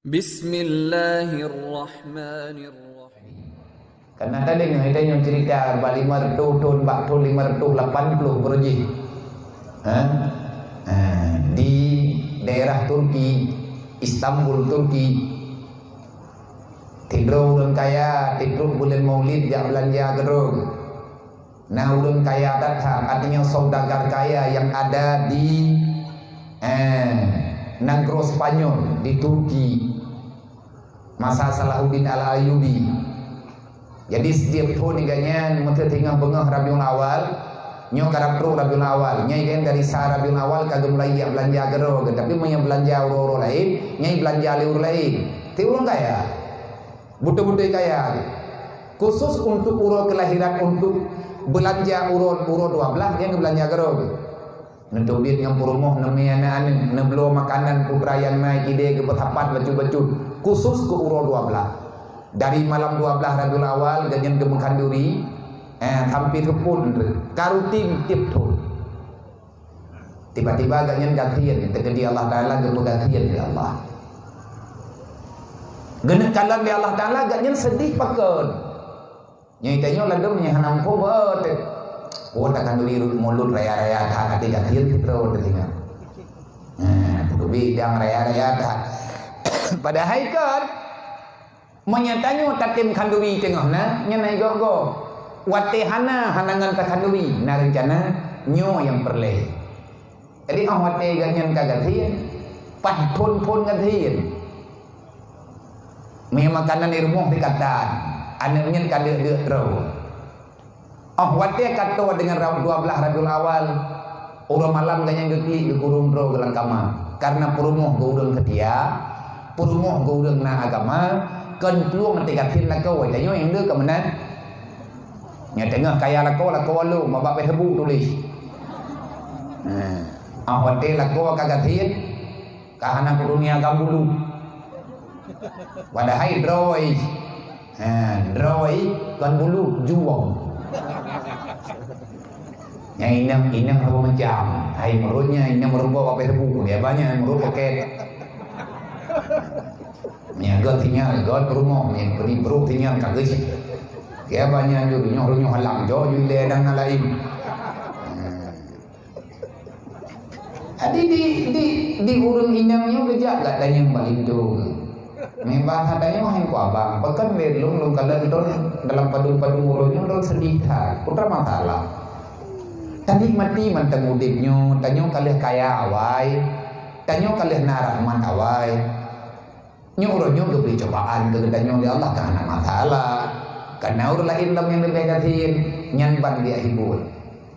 Bismillahirrahmanirrahim. Karena tadi kita yang cerita 500 tahun, 580 berji di daerah Turki, Istanbul, Turki. Tidur urang kaya, tidur bulan Maulid jak belanja gerung. Nah urang kaya datang, artinya saudagar kaya yang ada di negara Spanyol di Turki masa Salahuddin Al-Ayyubi. Jadi setiap tahun iganya mesti tinggal bengah Rabiul Awal, nyo karap pro Rabiul Awal. Nyai kan dari sah Rabiul Awal kagak mulai ya belanja gero, tapi punya belanja uro-uro lain, nyai belanja liur lain. Ti urang kaya. Butuh-butuh kaya. Khusus untuk uro kelahiran untuk belanja uro 12 yang belanja gero. Nentubit yang purmoh namanya anak neblo makanan putrayan naik ide ke bertapat baju-baju khusus ke uro 12 dari malam 12 Rabiul Awal ganyan ke Mengkanduri hampir pun karutin tip tuh tiba-tiba ganyan gantian terjadi Allah Ta'ala ke gantian di Allah genek kalan di Allah Ta'ala ganyan sedih pakai nyai tanya landum nyahanam kobat oh takkan duri mulut raya-raya tak hati gantian kita dengar kudu bidang raya-raya tak pada haikat menyatanya tatim kanduri tengah na nyanai gogo watehana hanangan tak kanduri na rencana nyo yang perle jadi wate ganyan kagatian pah pun gatian may makanan di rumah dikatan anaknya kada deuk ro wate kato dengan 12 Rabiul Awal urang malam ganyan gekli di kurung ro gelang kama karena purumuh gaudang ketia purumuh gaudang na agama kan peluang nanti katin lah kau tanya yang dia ke mana nya tengah kaya lah kau lu mabak pehebu tulis hotel lah kau kagatin kahana dunia gambulu wadahai droi kan bulu juang yang inang apa macam hai merutnya inang merubah apa pehebu dia banyak merubah paket gal tinggal gal rumah yang beri bro tinggal kagak sih dia banyak juga nyoh halang jo juga ledang lain di urang inangnya gejak gak ada yang balik tu memang adanya yang ku abang bahkan belum kalian dalam padung urangnya dol sedih putra masalah tadi mati manteng udipnya tanyo kalih kaya awai tanyo kalih narahman awai nyuruh beri cobaan kegedannya oleh Allah karena masalah karena urut lain lam yang dipegatin nyanban dia hibur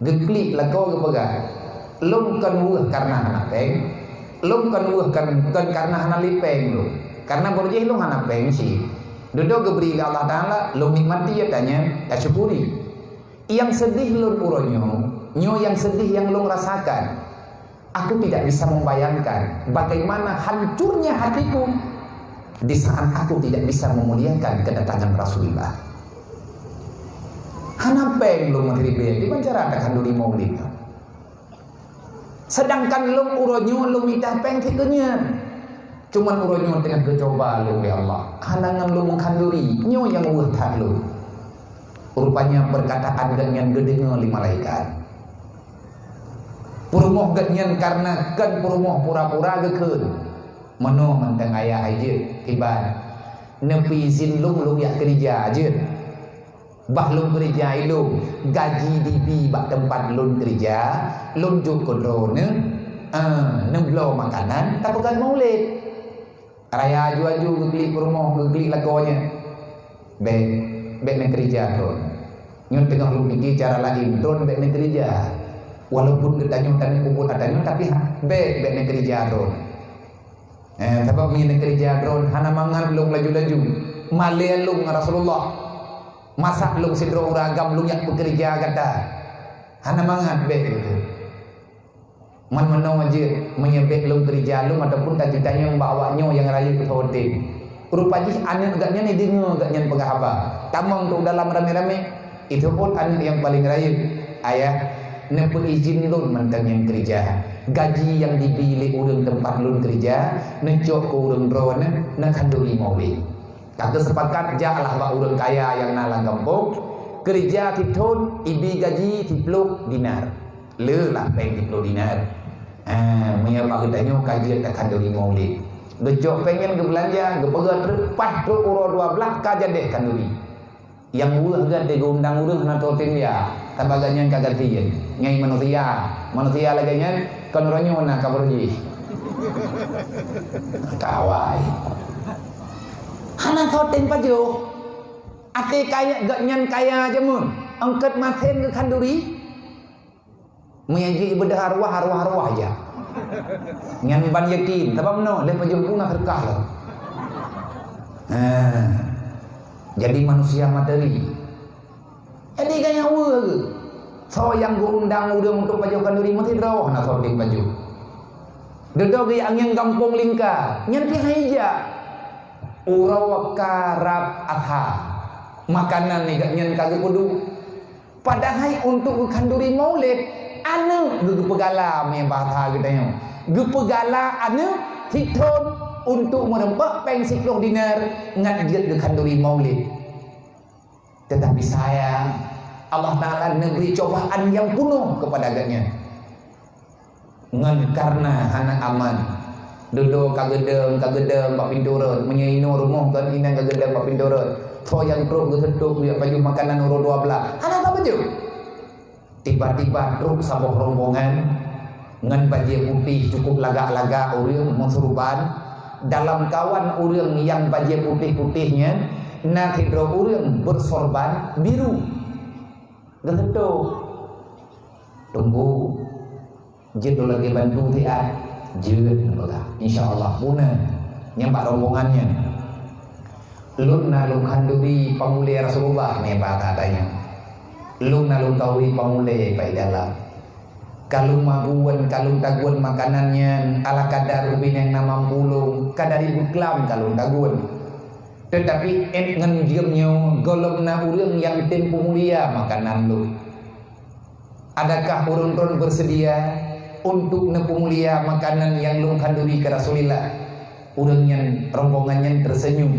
geklik lah kau kepegang lum kan wuh karena anak peng lum kan wuh kan karena anak lipeng lu karena berjih lu anak peng sih duduk geberi Allah Ta'ala lum nikmati ya tanya tak syukuri yang sedih lu uronyo nyo yang sedih yang lu rasakan aku tidak bisa membayangkan bagaimana hancurnya hatiku di saat aku tidak bisa memuliakan kedatangan Rasulullah. Hanapeng lu menghiribe di pancara ada kanduri maulid. Sedangkan lu uronyo lu minta peng kitunya. Cuman uronyo dengan kecoba lu ya Allah. Hanangan lu mengkanduri nyo yang wurtah lu. Rupanya perkataan ganyan gedenya li malaikat. Purmoh ganyan karena kan purmoh pura-pura gekeun. Mano menteng ayah aja iban nepi izin lung ya kerja aja bah lung kerja itu gaji dibi bak tempat lung kerja lung juk kodrone nemblo makanan tak bukan maulid raya aju geli rumah geli lagonya be nak kerja tu nyon tengah lung pergi cara lain don be nak kerja walaupun kita nyon tanya kubur adanya tapi be nak kerja tu sebab mina kerja drone hana mangan lung laju-laju malih lung Rasulullah masak lung sidro uragam lung yak bekerja kata hana mangan be gitu man menong aja menyebek lung kerja lung ataupun tak ditanya yang bawanya yang raya ke hotel rupanya anak agaknya ni dengar agaknya pengahaba tamang tu dalam rame-rame itu pun anak yang paling raya ayah nepun izin lung mentang yang kerja gaji yang dibeli urang tempat lun kerja necok ke urang drone na kanduri maulid kata sepakat jaklah bak urang kaya yang nalang kampung kerja titun ibi gaji 10 dinar le lah peng 10 dinar menyapa katanya kajian tak kanduri maulid gejok pengen ke belanja ke pegat repat ke uro 12 kajadek kanduri yang urang gade undang urang na totin ya tabaganya kagatian nyai manusia lagi nya kan orangnya mana kabarji kawai hana totin paju ate kaya gak nyan kaya aja mun angkat maten ke kanduri menyaji ibadah arwah aja nyan ban yakin tapi no le paju punah berkah lah jadi manusia materi jadi kaya urang so yang undang urang untuk paju kanduri mati roh na sorting paju dedo gaya yang kampung lingka nyan pi haija uraw karab atha makanan ni gak nyan kagak kudu padahal untuk kanduri maulid anu gepegala me bahasa kita gepegala anu hitun untuk merempak peng 10 dinar ngajit ke kanduri maulid tetapi saya Allah Ta'ala negeri cobaan yang penuh kepada agaknya ngan karena anak aman duduk kagedem bak pinturut menyaino rumah kan inang kagedem bak pinturut so yang truk geseduk dia baju makanan urut 12 anak apa baju tiba-tiba truk sabuh rombongan ngan baju putih cukup lagak-lagak urang mensuruban dalam kawan urang yang baju putih-putihnya nak hidro urang bersorban biru geseduk tunggu jid lagi bantu dia jeut insyaallah punah nyampak rombongannya lun nalung kanduri pamule Rasulullah meba katanya lun nalung tawi pamule pai dalam kalung mabuan kalung taguan makanannya ala kadar ubin yang nama pulung kadar ibu klam kalung taguan tetapi ngan diamnya golongna urang yang tempo mulia makanan lu adakah urang bersedia untuk nepu mulia makanan yang lu kanduri ke Rasulullah urangnya rombongannya tersenyum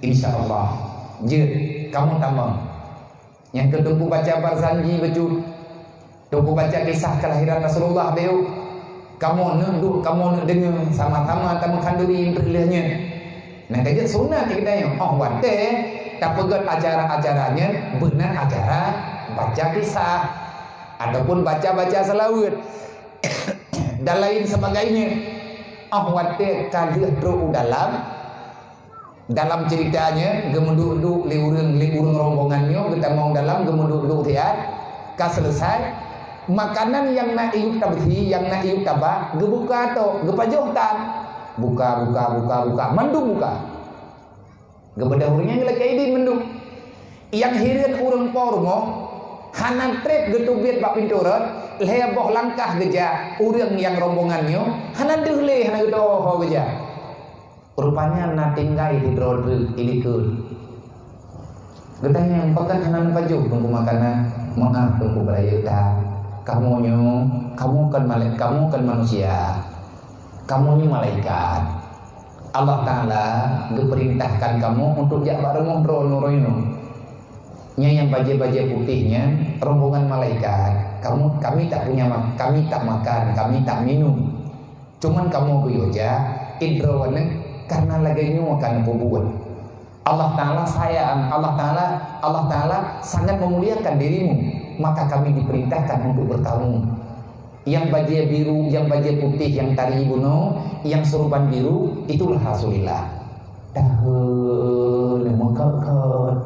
insyaallah je kamu tambah yang ketemu baca barsanji becut tunggu baca kisah kelahiran Rasulullah beliau kamu nunduk kamu dengar sama-sama tamu kanduri perlihnya nah kajian sunnah kita wate tak pegat acara-acaranya benar acara baca kisah ataupun baca-baca selawat dan lain sebagainya wate kalih dru dalam ceritanya gemenduk-duk liurung rombongannya kita mau dalam gemenduk-duk dia selesai makanan yang nak iuk tabhi yang nak iuk tabah gebuka atau gepajohtan buka mandung buka gebedahurnya ngelak kaidin mandung yang hirin urang pormo hanan trip getubit bak pinturut leboh langkah geja urang yang rombongannya hanan deuleh hanan gedoh geja rupanya na tinggai hidrodru ilikul getahnya pakan hanan pajuh tunggu makanan maaf tunggu berayuta kamu kan manusia kamu ni malaikat Allah Ta'ala diperintahkan kamu untuk jak bareng noroino nya yang baje-baje putihnya rombongan malaikat kami tak punya kami tak makan kami tak minum cuman kamu goyoja idrowane karena lagi nyuakan bubuan Allah Ta'ala sayang Allah Ta'ala sangat memuliakan dirimu maka kami diperintahkan untuk bertamu yang baju biru, yang baju putih, yang tari bunuh, yang sorban biru itulah Rasulullah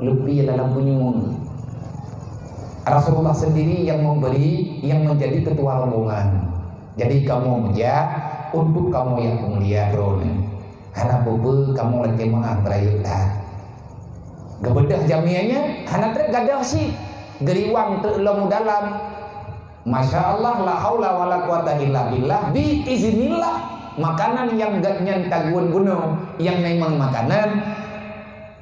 lebih dalam bunyi Rasulullah sendiri yang memberi yang menjadi ketua rombongan jadi kamu menjak untuk kamu yang mulia drone karena bobe kamu lagi mengambil gebedah jamiahnya hana trek gadah sih geriwang terlalu dalam Masya Allah la haula wa la quwata illa billah bi iznillah makanan yang gak nyantaguan gunung yang memang makanan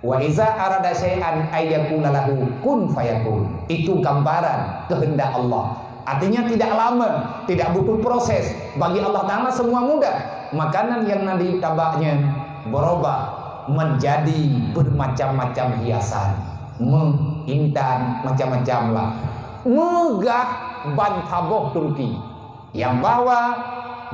wa iza arada syai'an ayyakuna lahu kun fayakun itu gambaran kehendak Allah Artinya tidak lama, tidak butuh proses. Bagi Allah Ta'ala semua mudah. Makanan yang nanti tabaknya berubah menjadi bermacam-macam hiasan, intan macam-macam lah. Megah bantaboh Turki yang bawa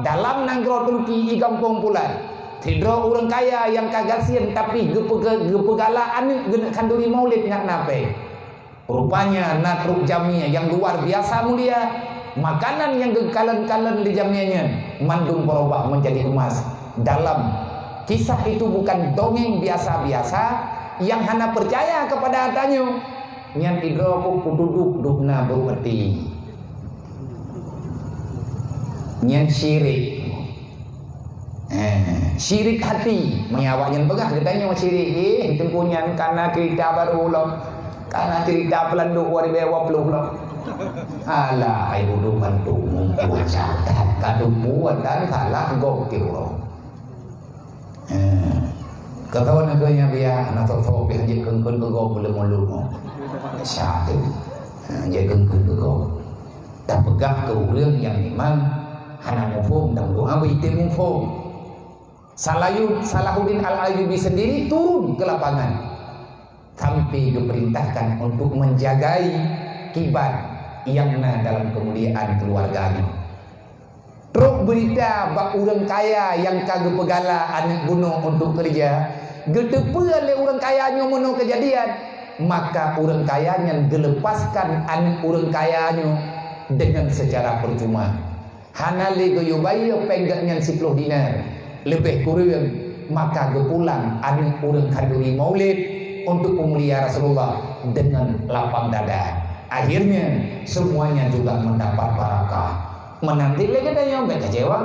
dalam nanggro Turki igam kumpulan. Tidro orang kaya yang kagasian tapi gepegalaan genek kanduri maulid ngak nape. Rupanya natruk jamnya yang luar biasa mulia. Makanan yang gekalan-kalan di jamnya mandung berubah menjadi emas. Dalam kisah itu bukan dongeng biasa-biasa yang hana percaya kepada atanyo. Nyan tidro aku kududuk dukna berarti. Nyan syirik. Syirik hati mengawaknya pegah katanya syirik itu kunyan karena cerita baru loh, karena cerita pelanduk wari bewa peluh loh. Alah ibu duman tu mungkin catat kadu buat dan kalah gokil loh. Ketahuan agaknya biar anak sok biar je kengkun ke gok boleh mulu no. Satu je kengkun ke gok. Tak pegah ke urang yang memang hana mufum dan doa bitir mufum. Salahuddin Al-Ayyubi sendiri turun ke lapangan sampai diperintahkan untuk menjagai kibat yang dalam kemuliaan keluarganya. Truk berita bak orang kaya yang kagak pegala anak gunung untuk kerja, gedepe oleh orang kayanya mono kejadian, maka orang kayanya gelepaskan anak orang kayanya dengan secara percuma. Hanale goyobayo penggaknya 10 dinar lebih kurang, maka gepulang anak orang kanduri maulid untuk memulia Rasulullah dengan lapang dada. Akhirnya semuanya juga mendapat barakah. Menanti lagi katanya kecewa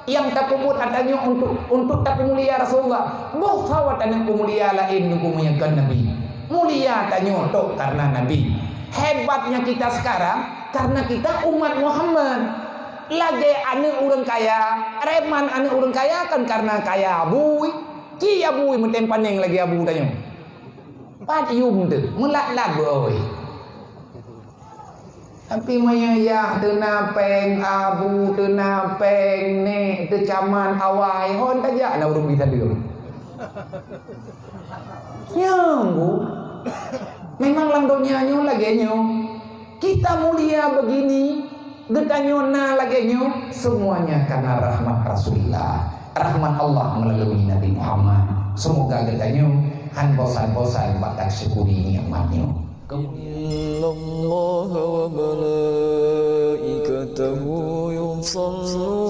yang tak puput adanya untuk tak memulia Rasulullah. Boh sawat anak pemulia lain untuk menyaksikan Nabi. Mulia tanya tok karena Nabi. Hebatnya kita sekarang karena kita umat Muhammad. Lagi anak orang kaya, reman anak orang kaya kan karena kaya abui. Ki abui mentempaneng lagi abu tanya. Pat yum tu, melak boy. Tapi maya tenapeng abu tenapeng ne tecaman awai hon tajak na urung bisa dia. Nyambu. Memang langdonya nyo lagi nyo. Kita mulia begini. Gedanyona lagi nyo semuanya karena rahmat Rasulullah, rahmat Allah melalui Nabi Muhammad. Semoga gedanyo han bosan-bosan bakat syukuri nikmatnya. Inna Allah wa malaikatahu yusalluna